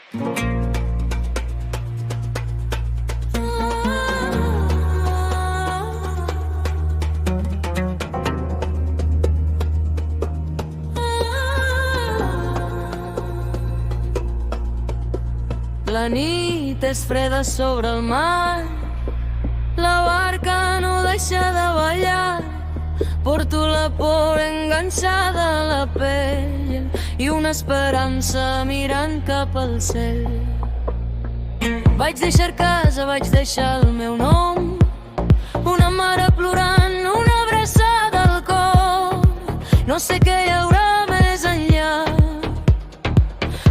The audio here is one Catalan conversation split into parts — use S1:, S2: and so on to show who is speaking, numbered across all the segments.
S1: La nit és freda sobre el mar, la barca no deixa de ballar. Porto la por enganxada a la pell i una esperança mirant cap al cel. Vaig deixar casa, vaig deixar el meu nom, una mare plorant, una abraçada al cor. No sé què hi haurà més enllà,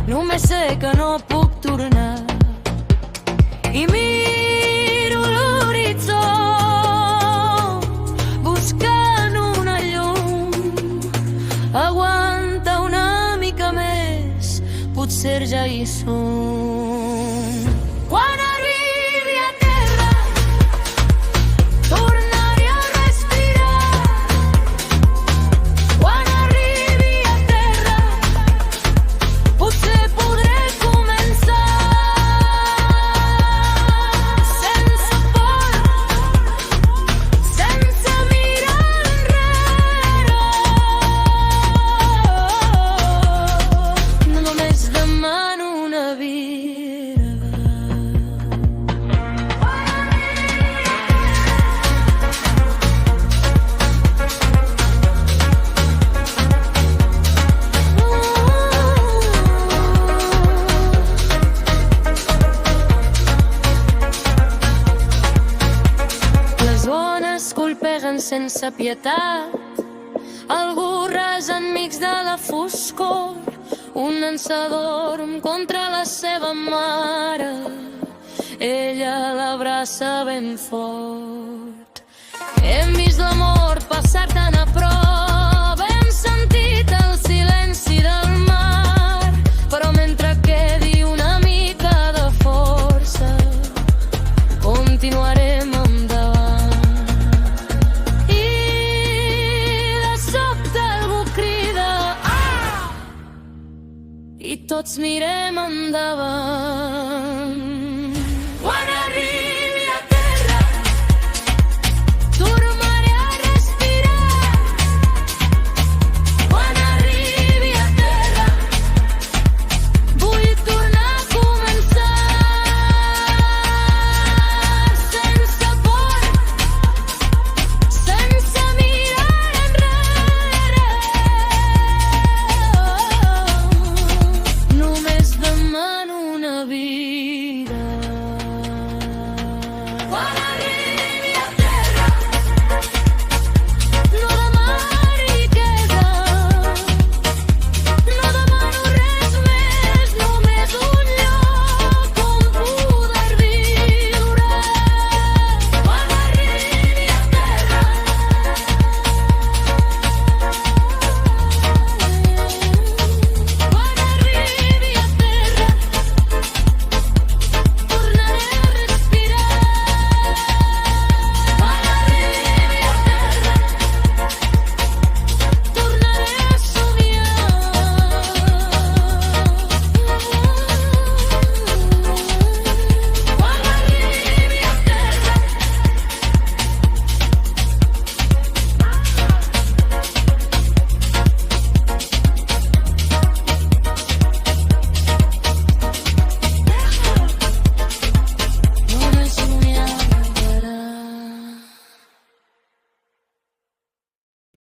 S1: només sé que no puc tornar. I miro l'horitzó buscant una llum. Aguanta una mica més, potser ja hi som. Quan arribi a terra tornaré a respirar. Quan arribi a terra potser podré començar sense por, sense mirar enrere. No només demano una vida. Les ones colpeguen sense pietat, algú ras enmig de la foscor. Un nen s'adorm contra la seva mare, ella l'abraça ben fort. Hem vist l'amor passar tan a prop, hem sentit el silenci del mar, però mentre quedi una mica de força continuarem endavant. I de sobte algú crida "Ah!" i tots mirem endavant.